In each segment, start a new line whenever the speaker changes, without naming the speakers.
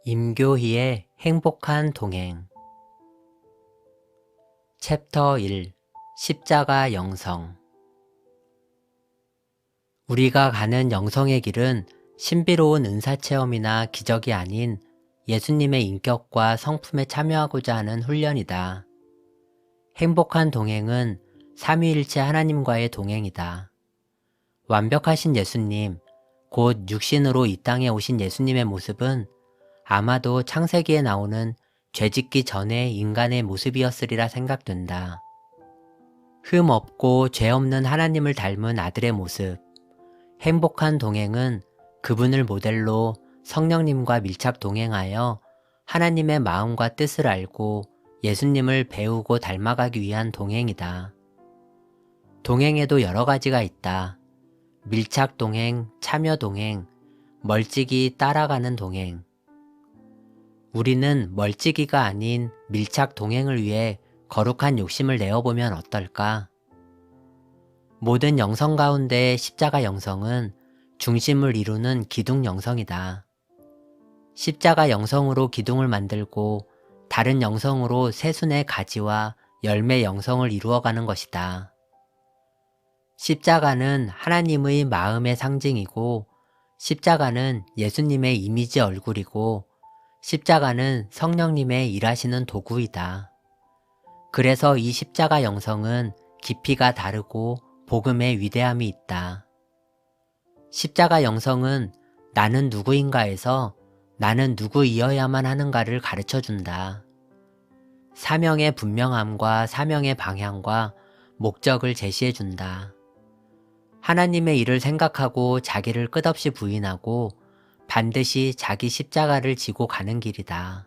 임교희의 행복한 동행 챕터 1 십자가 영성 우리가 가는 영성의 길은 신비로운 은사체험이나 기적이 아닌 예수님의 인격과 성품에 참여하고자 하는 훈련이다. 행복한 동행은 삼위일체 하나님과의 동행이다. 완벽하신 예수님, 곧 육신으로 이 땅에 오신 예수님의 모습은 아마도 창세기에 나오는 죄짓기 전의 인간의 모습이었으리라 생각된다. 흠 없고 죄 없는 하나님을 닮은 아들의 모습. 행복한 동행은 그분을 모델로 성령님과 밀착 동행하여 하나님의 마음과 뜻을 알고 예수님을 배우고 닮아가기 위한 동행이다. 동행에도 여러 가지가 있다. 밀착 동행, 참여 동행, 멀찍이 따라가는 동행. 우리는 멀찍이가 아닌 밀착 동행을 위해 거룩한 욕심을 내어보면 어떨까? 모든 영성 가운데 십자가 영성은 중심을 이루는 기둥 영성이다. 십자가 영성으로 기둥을 만들고 다른 영성으로 새순의 가지와 열매 영성을 이루어가는 것이다. 십자가는 하나님의 마음의 상징이고 십자가는 예수님의 이미지 얼굴이고 십자가는 성령님의 일하시는 도구이다. 그래서 이 십자가 영성은 깊이가 다르고 복음의 위대함이 있다. 십자가 영성은 나는 누구인가에서 나는 누구이어야만 하는가를 가르쳐준다. 사명의 분명함과 사명의 방향과 목적을 제시해준다. 하나님의 일을 생각하고 자기를 끝없이 부인하고 반드시 자기 십자가를 지고 가는 길이다.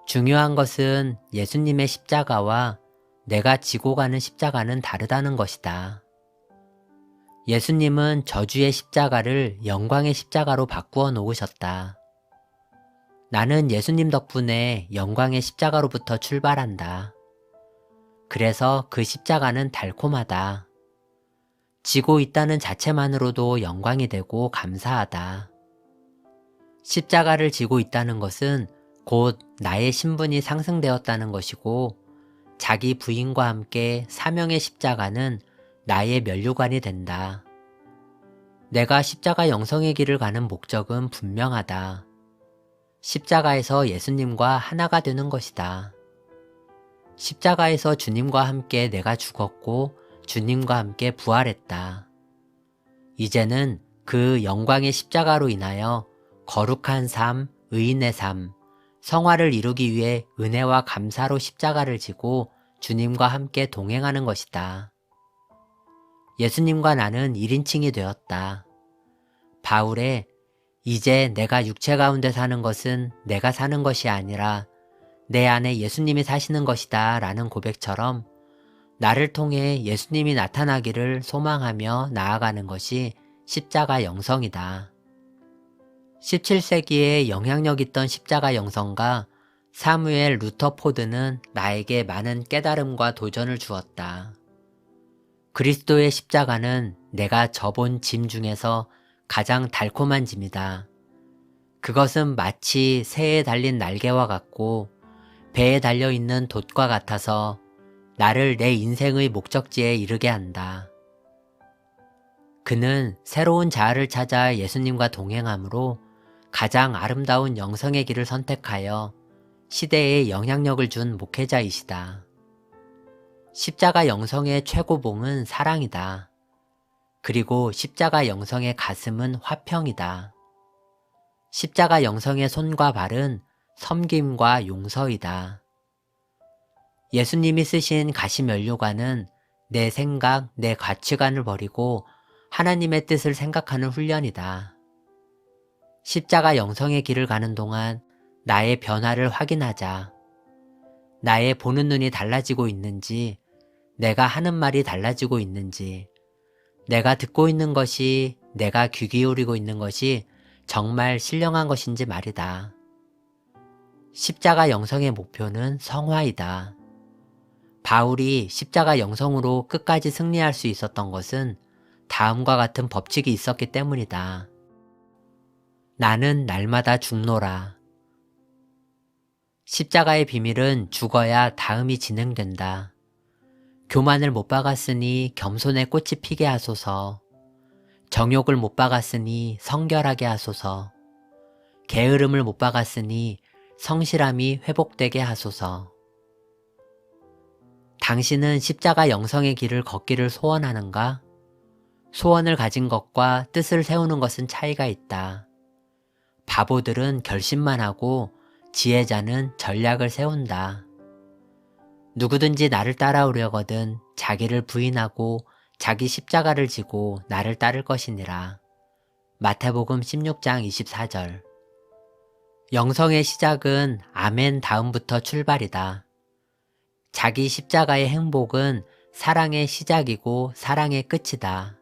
중요한 것은 예수님의 십자가와 내가 지고 가는 십자가는 다르다는 것이다. 예수님은 저주의 십자가를 영광의 십자가로 바꾸어 놓으셨다. 나는 예수님 덕분에 영광의 십자가로부터 출발한다. 그래서 그 십자가는 달콤하다. 지고 있다는 자체만으로도 영광이 되고 감사하다. 십자가를 지고 있다는 것은 곧 나의 신분이 상승되었다는 것이고 자기 부인과 함께 사명의 십자가는 나의 면류관이 된다. 내가 십자가 영성의 길을 가는 목적은 분명하다. 십자가에서 예수님과 하나가 되는 것이다. 십자가에서 주님과 함께 내가 죽었고 주님과 함께 부활했다. 이제는 그 영광의 십자가로 인하여 거룩한 삶, 의인의 삶, 성화를 이루기 위해 은혜와 감사로 십자가를 지고 주님과 함께 동행하는 것이다. 예수님과 나는 1인칭이 되었다. 바울의 이제 내가 육체 가운데 사는 것은 내가 사는 것이 아니라 내 안에 예수님이 사시는 것이다 라는 고백처럼 나를 통해 예수님이 나타나기를 소망하며 나아가는 것이 십자가 영성이다. 17세기에 영향력 있던 십자가 영성가 사무엘 루터포드는 나에게 많은 깨달음과 도전을 주었다. 그리스도의 십자가는 내가 져본 짐 중에서 가장 달콤한 짐이다. 그것은 마치 새에 달린 날개와 같고 배에 달려있는 돛과 같아서 나를 내 인생의 목적지에 이르게 한다. 그는 새로운 자아를 찾아 예수님과 동행함으로 가장 아름다운 영성의 길을 선택하여 시대에 영향력을 준 목회자이시다. 십자가 영성의 최고봉은 사랑이다. 그리고 십자가 영성의 가슴은 화평이다. 십자가 영성의 손과 발은 섬김과 용서이다. 예수님이 쓰신 가시면류관은 내 생각, 내 가치관을 버리고 하나님의 뜻을 생각하는 훈련이다. 십자가 영성의 길을 가는 동안 나의 변화를 확인하자. 나의 보는 눈이 달라지고 있는지, 내가 하는 말이 달라지고 있는지, 내가 듣고 있는 것이, 내가 귀 기울이고 있는 것이 정말 신령한 것인지 말이다. 십자가 영성의 목표는 성화이다. 바울이 십자가 영성으로 끝까지 승리할 수 있었던 것은 다음과 같은 법칙이 있었기 때문이다. 나는 날마다 죽노라. 십자가의 비밀은 죽어야 다음이 진행된다. 교만을 못 박았으니 겸손의 꽃이 피게 하소서. 정욕을 못 박았으니 성결하게 하소서. 게으름을 못 박았으니 성실함이 회복되게 하소서. 당신은 십자가 영성의 길을 걷기를 소원하는가? 소원을 가진 것과 뜻을 세우는 것은 차이가 있다. 바보들은 결심만 하고 지혜자는 전략을 세운다. 누구든지 나를 따라오려거든 자기를 부인하고 자기 십자가를 지고 나를 따를 것이니라. 마태복음 16장 24절. 영성의 시작은 아멘 다음부터 출발이다. 자기 십자가의 행복은 사랑의 시작이고 사랑의 끝이다.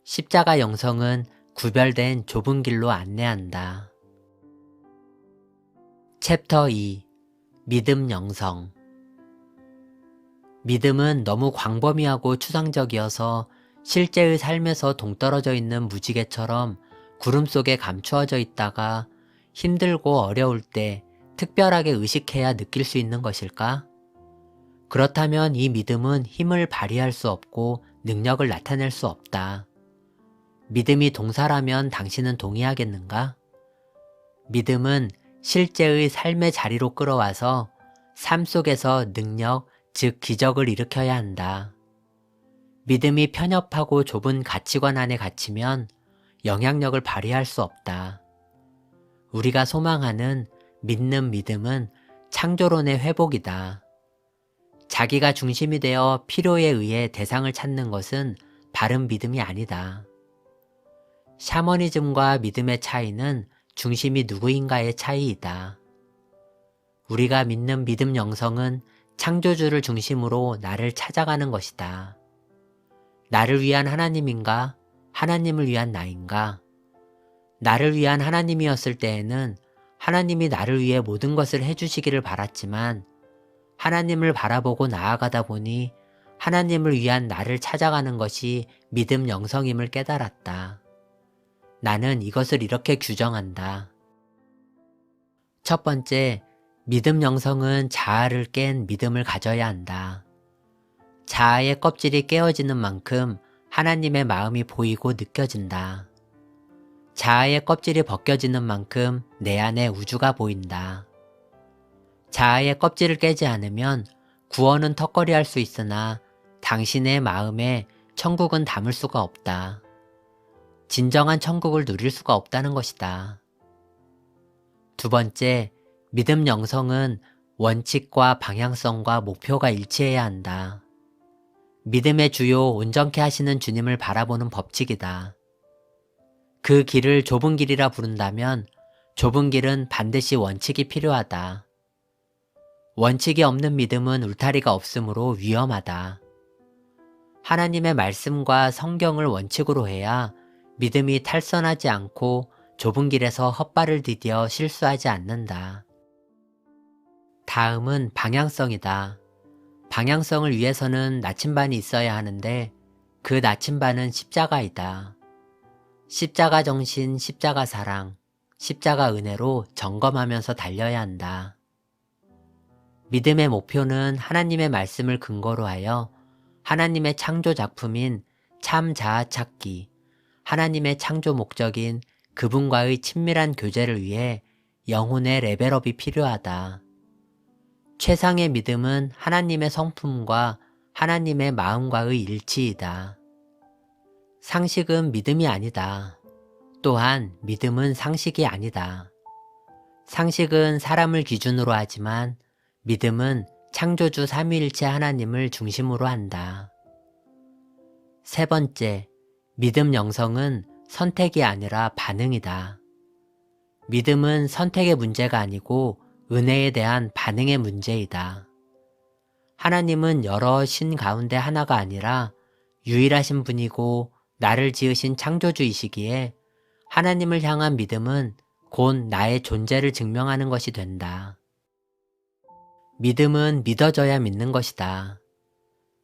십자가 영성은 구별된 좁은 길로 안내한다. 챕터 2. 믿음 영성. 믿음은 너무 광범위하고 추상적이어서 실제의 삶에서 동떨어져 있는 무지개처럼 구름 속에 감추어져 있다가 힘들고 어려울 때 특별하게 의식해야 느낄 수 있는 것일까? 그렇다면 이 믿음은 힘을 발휘할 수 없고 능력을 나타낼 수 없다. 믿음이 동사라면 당신은 동의하겠는가? 믿음은 실제의 삶의 자리로 끌어와서 삶 속에서 능력, 즉 기적을 일으켜야 한다. 믿음이 편협하고 좁은 가치관 안에 갇히면 영향력을 발휘할 수 없다. 우리가 소망하는 믿는 믿음은 창조론의 회복이다. 자기가 중심이 되어 필요에 의해 대상을 찾는 것은 바른 믿음이 아니다. 샤머니즘과 믿음의 차이는 중심이 누구인가의 차이이다. 우리가 믿는 믿음 영성은 창조주를 중심으로 나를 찾아가는 것이다. 나를 위한 하나님인가? 하나님을 위한 나인가? 나를 위한 하나님이었을 때에는 하나님이 나를 위해 모든 것을 해주시기를 바랐지만 하나님을 바라보고 나아가다 보니 하나님을 위한 나를 찾아가는 것이 믿음 영성임을 깨달았다. 나는 이것을 이렇게 규정한다. 첫 번째, 믿음 영성은 자아를 깬 믿음을 가져야 한다. 자아의 껍질이 깨어지는 만큼 하나님의 마음이 보이고 느껴진다. 자아의 껍질이 벗겨지는 만큼 내 안에 우주가 보인다. 자아의 껍질을 깨지 않으면 구원은 턱걸이할 수 있으나 당신의 마음에 천국은 담을 수가 없다. 진정한 천국을 누릴 수가 없다는 것이다. 두 번째, 믿음 영성은 원칙과 방향성과 목표가 일치해야 한다. 믿음의 주요 온전케 하시는 주님을 바라보는 법칙이다. 그 길을 좁은 길이라 부른다면 좁은 길은 반드시 원칙이 필요하다. 원칙이 없는 믿음은 울타리가 없으므로 위험하다. 하나님의 말씀과 성경을 원칙으로 해야 믿음이 탈선하지 않고 좁은 길에서 헛발을 디뎌 실수하지 않는다. 다음은 방향성이다. 방향성을 위해서는 나침반이 있어야 하는데 그 나침반은 십자가이다. 십자가 정신, 십자가 사랑, 십자가 은혜로 점검하면서 달려야 한다. 믿음의 목표는 하나님의 말씀을 근거로 하여 하나님의 창조 작품인 참 자아 찾기, 하나님의 창조 목적인 그분과의 친밀한 교제를 위해 영혼의 레벨업이 필요하다. 최상의 믿음은 하나님의 성품과 하나님의 마음과의 일치이다. 상식은 믿음이 아니다. 또한 믿음은 상식이 아니다. 상식은 사람을 기준으로 하지만 믿음은 창조주 삼위일체 하나님을 중심으로 한다. 세 번째, 믿음 영성은 선택이 아니라 반응이다. 믿음은 선택의 문제가 아니고 은혜에 대한 반응의 문제이다. 하나님은 여러 신 가운데 하나가 아니라 유일하신 분이고 나를 지으신 창조주이시기에 하나님을 향한 믿음은 곧 나의 존재를 증명하는 것이 된다. 믿음은 믿어져야 믿는 것이다.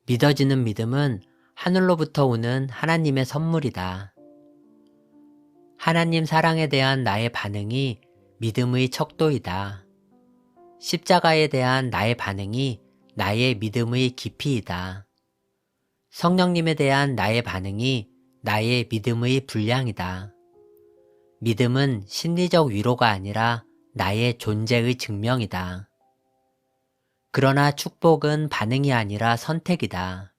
믿어지는 믿음은 하늘로부터 오는 하나님의 선물이다. 하나님 사랑에 대한 나의 반응이 믿음의 척도이다. 십자가에 대한 나의 반응이 나의 믿음의 깊이이다. 성령님에 대한 나의 반응이 나의 믿음의 분량이다. 믿음은 심리적 위로가 아니라 나의 존재의 증명이다. 그러나 축복은 반응이 아니라 선택이다.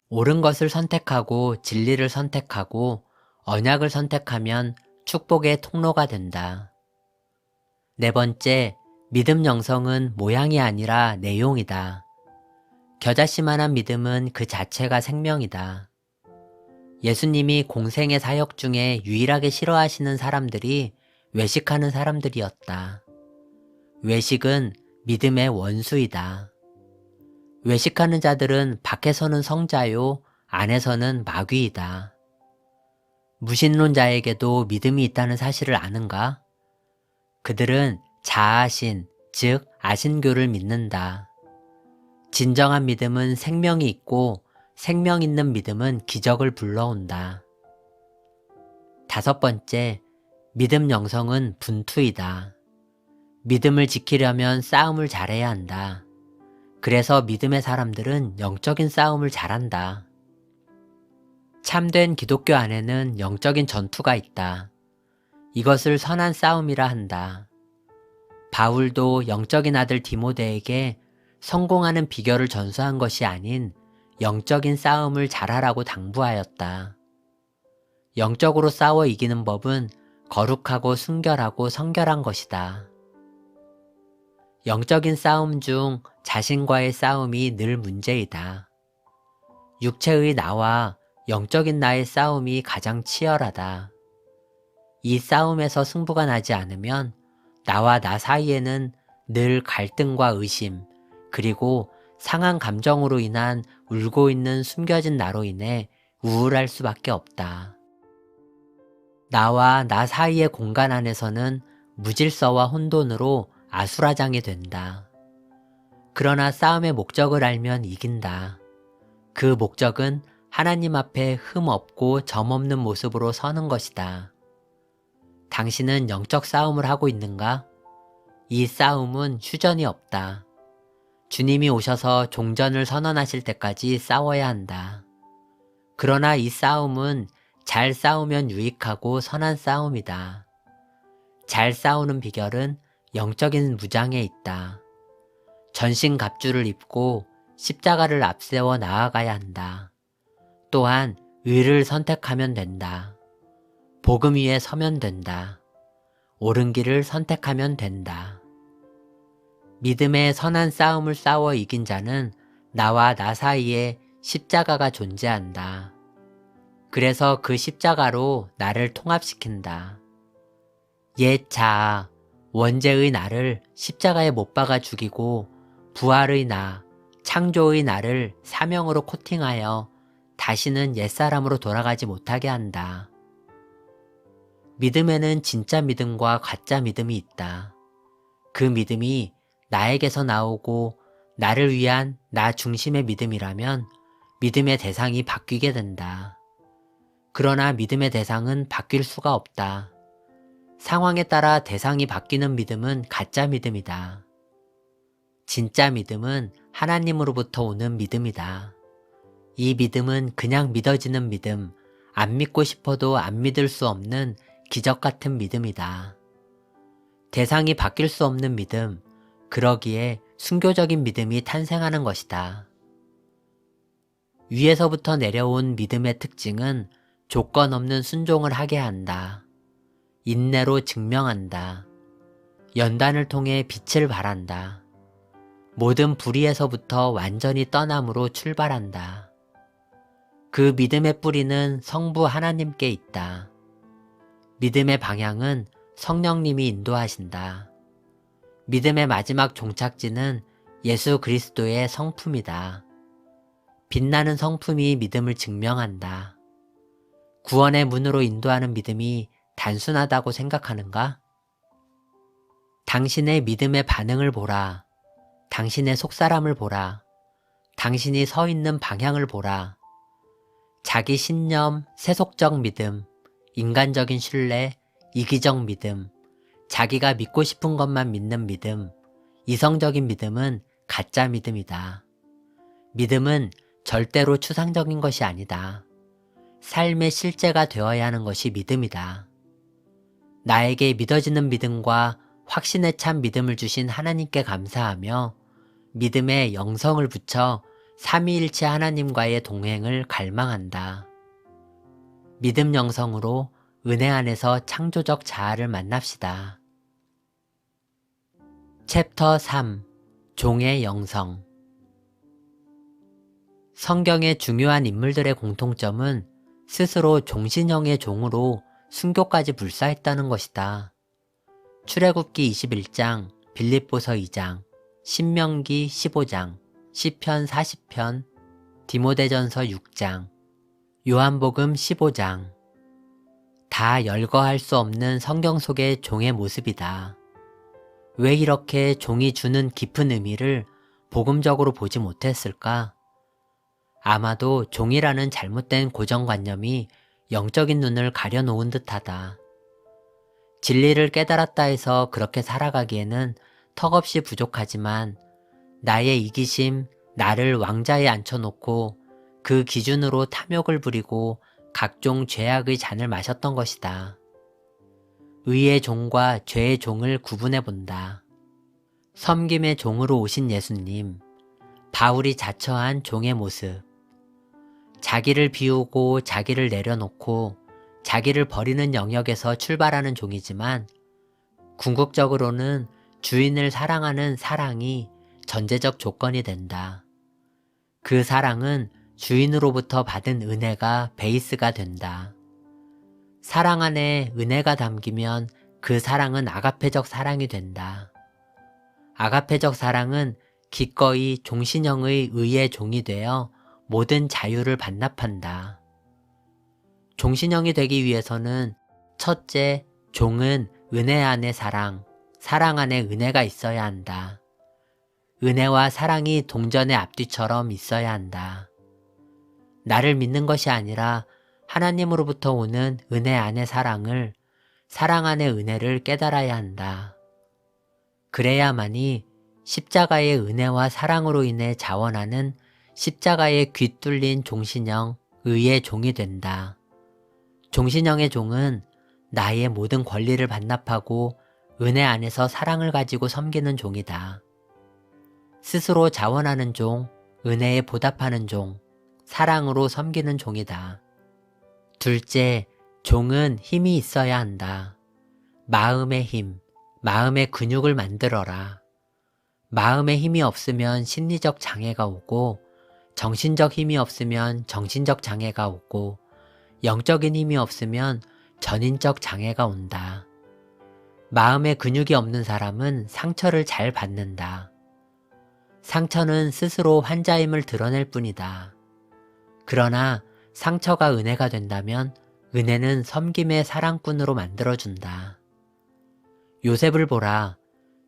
옳은 것을 선택하고 진리를 선택하고 언약을 선택하면 축복의 통로가 된다. 네 번째, 믿음 영성은 모양이 아니라 내용이다. 겨자씨만한 믿음은 그 자체가 생명이다. 예수님이 공생의 사역 중에 유일하게 싫어하시는 사람들이 외식하는 사람들이었다. 외식은 믿음의 원수이다. 외식하는 자들은 밖에서는 성자요, 안에서는 마귀이다. 무신론자에게도 믿음이 있다는 사실을 아는가? 그들은 자아신, 즉 아신교를 믿는다. 진정한 믿음은 생명이 있고 생명 있는 믿음은 기적을 불러온다. 다섯 번째, 믿음 영성은 분투이다. 믿음을 지키려면 싸움을 잘해야 한다. 그래서 믿음의 사람들은 영적인 싸움을 잘한다. 참된 기독교 안에는 영적인 전투가 있다. 이것을 선한 싸움이라 한다. 바울도 영적인 아들 디모데에게 성공하는 비결을 전수한 것이 아닌 영적인 싸움을 잘하라고 당부하였다. 영적으로 싸워 이기는 법은 거룩하고 순결하고 성결한 것이다. 영적인 싸움 중 자신과의 싸움이 늘 문제이다. 육체의 나와 영적인 나의 싸움이 가장 치열하다. 이 싸움에서 승부가 나지 않으면 나와 나 사이에는 늘 갈등과 의심, 그리고 상한 감정으로 인한 울고 있는 숨겨진 나로 인해 우울할 수밖에 없다. 나와 나 사이의 공간 안에서는 무질서와 혼돈으로 아수라장이 된다. 그러나 싸움의 목적을 알면 이긴다. 그 목적은 하나님 앞에 흠 없고 점 없는 모습으로 서는 것이다. 당신은 영적 싸움을 하고 있는가? 이 싸움은 휴전이 없다. 주님이 오셔서 종전을 선언하실 때까지 싸워야 한다. 그러나 이 싸움은 잘 싸우면 유익하고 선한 싸움이다. 잘 싸우는 비결은 영적인 무장에 있다. 전신갑주를 입고 십자가를 앞세워 나아가야 한다. 또한 의를 선택하면 된다. 복음 위에 서면 된다. 옳은 길을 선택하면 된다. 믿음의 선한 싸움을 싸워 이긴 자는 나와 나 사이에 십자가가 존재한다. 그래서 그 십자가로 나를 통합시킨다. 옛 자아, 원죄의 나를 십자가에 못 박아 죽이고 부활의 나, 창조의 나를 사명으로 코팅하여 다시는 옛사람으로 돌아가지 못하게 한다. 믿음에는 진짜 믿음과 가짜 믿음이 있다. 그 믿음이 나에게서 나오고 나를 위한 나 중심의 믿음이라면 믿음의 대상이 바뀌게 된다. 그러나 믿음의 대상은 바뀔 수가 없다. 상황에 따라 대상이 바뀌는 믿음은 가짜 믿음이다. 진짜 믿음은 하나님으로부터 오는 믿음이다. 이 믿음은 그냥 믿어지는 믿음, 안 믿고 싶어도 안 믿을 수 없는 기적 같은 믿음이다. 대상이 바뀔 수 없는 믿음, 그러기에 순교적인 믿음이 탄생하는 것이다. 위에서부터 내려온 믿음의 특징은 조건 없는 순종을 하게 한다. 인내로 증명한다. 연단을 통해 빛을 발한다. 모든 불의에서부터 완전히 떠남으로 출발한다. 그 믿음의 뿌리는 성부 하나님께 있다. 믿음의 방향은 성령님이 인도하신다. 믿음의 마지막 종착지는 예수 그리스도의 성품이다. 빛나는 성품이 믿음을 증명한다. 구원의 문으로 인도하는 믿음이 단순하다고 생각하는가? 당신의 믿음의 반응을 보라. 당신의 속사람을 보라. 당신이 서 있는 방향을 보라. 자기 신념, 세속적 믿음, 인간적인 신뢰, 이기적 믿음, 자기가 믿고 싶은 것만 믿는 믿음, 이성적인 믿음은 가짜 믿음이다. 믿음은 절대로 추상적인 것이 아니다. 삶의 실제가 되어야 하는 것이 믿음이다. 나에게 믿어지는 믿음과 확신에 찬 믿음을 주신 하나님께 감사하며 믿음에 영성을 붙여 삼위일체 하나님과의 동행을 갈망한다. 믿음 영성으로 은혜 안에서 창조적 자아를 만납시다. 챕터 3. 종의 영성. 성경의 중요한 인물들의 공통점은 스스로 종신형의 종으로 순교까지 불사했다는 것이다. 출애굽기 21장, 빌립보서 2장, 신명기 15장, 시편 40편, 디모데전서 6장, 요한복음 15장. 다 열거할 수 없는 성경 속의 종의 모습이다. 왜 이렇게 종이 주는 깊은 의미를 복음적으로 보지 못했을까? 아마도 종이라는 잘못된 고정관념이 영적인 눈을 가려놓은 듯하다. 진리를 깨달았다 해서 그렇게 살아가기에는 턱없이 부족하지만 나의 이기심, 나를 왕자에 앉혀놓고 그 기준으로 탐욕을 부리고 각종 죄악의 잔을 마셨던 것이다. 의의 종과 죄의 종을 구분해 본다. 섬김의 종으로 오신 예수님, 바울이 자처한 종의 모습. 자기를 비우고 자기를 내려놓고 자기를 버리는 영역에서 출발하는 종이지만 궁극적으로는 주인을 사랑하는 사랑이 전제적 조건이 된다. 그 사랑은 주인으로부터 받은 은혜가 베이스가 된다. 사랑 안에 은혜가 담기면 그 사랑은 아가페적 사랑이 된다. 아가페적 사랑은 기꺼이 종신형의 의의 종이 되어 모든 자유를 반납한다. 종신형이 되기 위해서는 첫째, 종은 은혜 안에 사랑, 사랑 안에 은혜가 있어야 한다. 은혜와 사랑이 동전의 앞뒤처럼 있어야 한다. 나를 믿는 것이 아니라 하나님으로부터 오는 은혜 안의 사랑을, 사랑 안의 은혜를 깨달아야 한다. 그래야만이 십자가의 은혜와 사랑으로 인해 자원하는 십자가의 귀 뚫린 종신형, 의의 종이 된다. 종신형의 종은 나의 모든 권리를 반납하고 은혜 안에서 사랑을 가지고 섬기는 종이다. 스스로 자원하는 종, 은혜에 보답하는 종, 사랑으로 섬기는 종이다. 둘째, 종은 힘이 있어야 한다. 마음의 힘, 마음의 근육을 만들어라. 마음의 힘이 없으면 심리적 장애가 오고, 정신적 힘이 없으면 정신적 장애가 오고, 영적인 힘이 없으면 전인적 장애가 온다. 마음의 근육이 없는 사람은 상처를 잘 받는다. 상처는 스스로 환자임을 드러낼 뿐이다. 그러나 상처가 은혜가 된다면 은혜는 섬김의 사랑꾼으로 만들어준다. 요셉을 보라.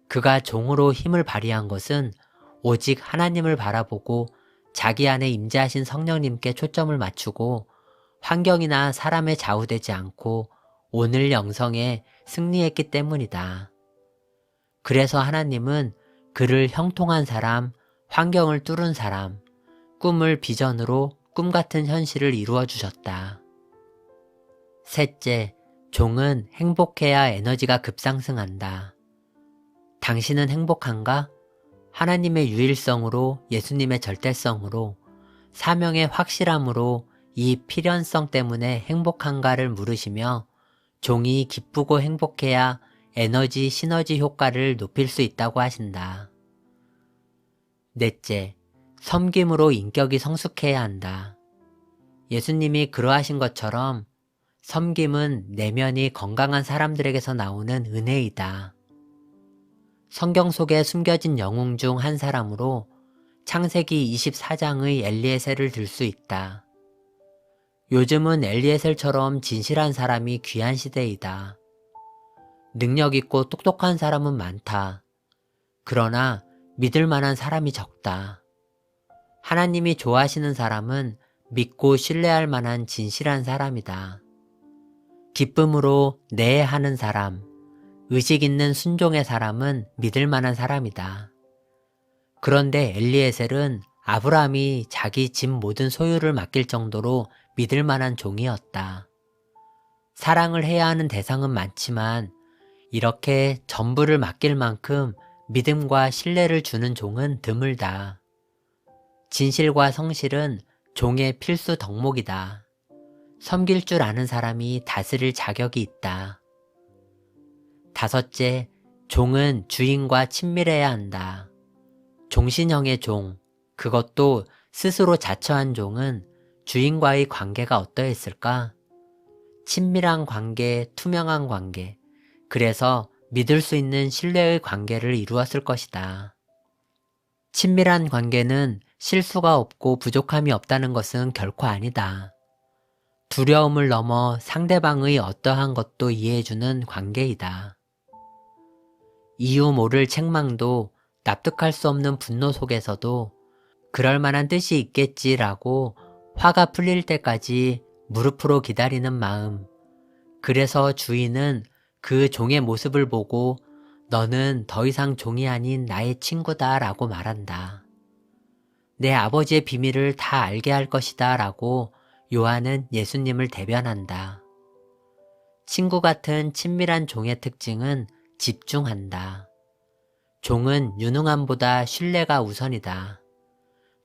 그가 종으로 힘을 발휘한 것은 오직 하나님을 바라보고 자기 안에 임재하신 성령님께 초점을 맞추고 환경이나 사람에 좌우되지 않고 오늘 영성에 승리했기 때문이다. 그래서 하나님은 그를 형통한 사람, 환경을 뚫은 사람, 꿈을 비전으로 꿈같은 현실을 이루어 주셨다. 셋째, 종은 행복해야 에너지가 급상승한다. 당신은 행복한가? 하나님의 유일성으로, 예수님의 절대성으로, 사명의 확실함으로 이 필연성 때문에 행복한가를 물으시며 종이 기쁘고 행복해야 에너지 시너지 효과를 높일 수 있다고 하신다. 넷째, 섬김으로 인격이 성숙해야 한다. 예수님이 그러하신 것처럼 섬김은 내면이 건강한 사람들에게서 나오는 은혜이다. 성경 속에 숨겨진 영웅 중 한 사람으로 창세기 24장의 엘리에셀을 들 수 있다. 요즘은 엘리에셀처럼 진실한 사람이 귀한 시대이다. 능력 있고 똑똑한 사람은 많다. 그러나 믿을 만한 사람이 적다. 하나님이 좋아하시는 사람은 믿고 신뢰할 만한 진실한 사람이다. 기쁨으로 네 하는 사람, 의식 있는 순종의 사람은 믿을 만한 사람이다. 그런데 엘리에셀은 아브라함이 자기 집 모든 소유를 맡길 정도로 믿을 만한 종이었다. 사랑을 해야 하는 대상은 많지만 이렇게 전부를 맡길 만큼 믿음과 신뢰를 주는 종은 드물다. 진실과 성실은 종의 필수 덕목이다. 섬길 줄 아는 사람이 다스릴 자격이 있다. 다섯째, 종은 주인과 친밀해야 한다. 종신형의 종, 그것도 스스로 자처한 종은 주인과의 관계가 어떠했을까? 친밀한 관계, 투명한 관계, 그래서 믿을 수 있는 신뢰의 관계를 이루었을 것이다. 친밀한 관계는 실수가 없고 부족함이 없다는 것은 결코 아니다. 두려움을 넘어 상대방의 어떠한 것도 이해해주는 관계이다. 이유 모를 책망도 납득할 수 없는 분노 속에서도 그럴 만한 뜻이 있겠지라고 화가 풀릴 때까지 무릎으로 기다리는 마음. 그래서 주인은 그 종의 모습을 보고 너는 더 이상 종이 아닌 나의 친구다 라고 말한다. 내 아버지의 비밀을 다 알게 할 것이다 라고 요한은 예수님을 대변한다. 친구 같은 친밀한 종의 특징은 집중한다. 종은 유능함보다 신뢰가 우선이다.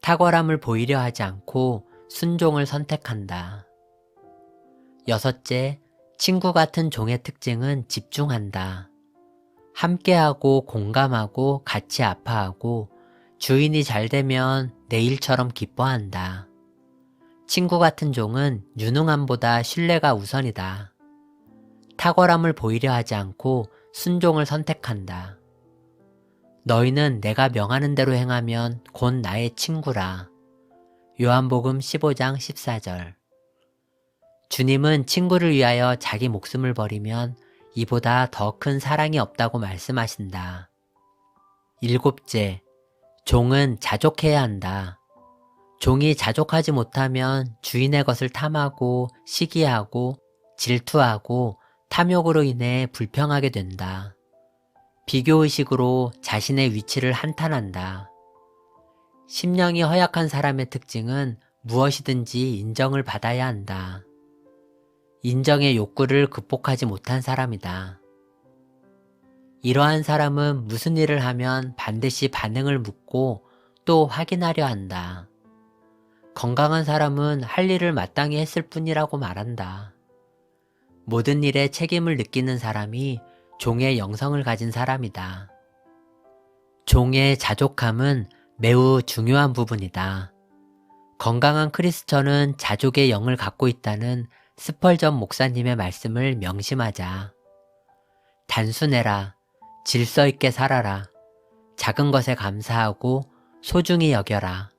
탁월함을 보이려 하지 않고 순종을 선택한다. 여섯째, 친구 같은 종의 특징은 집중한다. 함께하고 공감하고 같이 아파하고 주인이 잘 되면 내일처럼 기뻐한다. 친구 같은 종은 유능함보다 신뢰가 우선이다. 탁월함을 보이려 하지 않고 순종을 선택한다. 너희는 내가 명하는 대로 행하면 곧 나의 친구라. 요한복음 15장 14절. 주님은 친구를 위하여 자기 목숨을 버리면 이보다 더 큰 사랑이 없다고 말씀하신다. 일곱째, 종은 자족해야 한다. 종이 자족하지 못하면 주인의 것을 탐하고 시기하고 질투하고 탐욕으로 인해 불평하게 된다. 비교의식으로 자신의 위치를 한탄한다. 심령이 허약한 사람의 특징은 무엇이든지 인정을 받아야 한다. 인정의 욕구를 극복하지 못한 사람이다. 이러한 사람은 무슨 일을 하면 반드시 반응을 묻고 또 확인하려 한다. 건강한 사람은 할 일을 마땅히 했을 뿐이라고 말한다. 모든 일에 책임을 느끼는 사람이 종의 영성을 가진 사람이다. 종의 자족함은 매우 중요한 부분이다. 건강한 크리스천은 자족의 영을 갖고 있다는 스펄전 목사님의 말씀을 명심하자. 단순해라. 질서 있게 살아라. 작은 것에 감사하고 소중히 여겨라.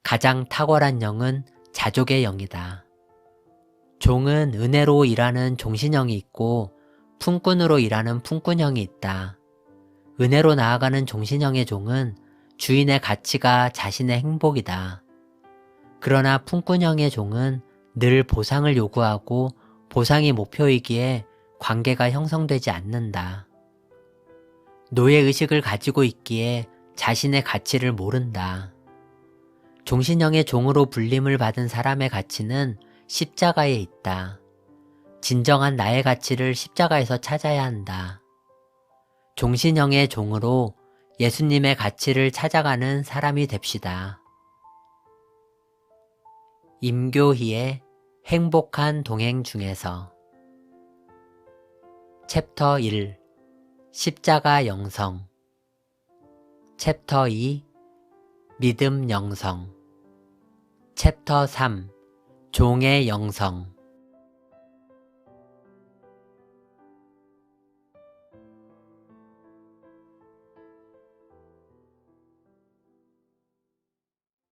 가장 탁월한 영은 자족의 영이다. 종은 은혜로 일하는 종신형이 있고 품꾼으로 일하는 품꾼형이 있다. 은혜로 나아가는 종신형의 종은 주인의 가치가 자신의 행복이다. 그러나 품꾼형의 종은 늘 보상을 요구하고 보상이 목표이기에 관계가 형성되지 않는다. 노예의식을 가지고 있기에 자신의 가치를 모른다. 종신형의 종으로 불림을 받은 사람의 가치는 십자가에 있다. 진정한 나의 가치를 십자가에서 찾아야 한다. 종신형의 종으로 예수님의 가치를 찾아가는 사람이 됩시다. 임교희의 행복한 동행 중에서 챕터 1 십자가 영성 챕터 2 믿음 영성 챕터 3 종의 영성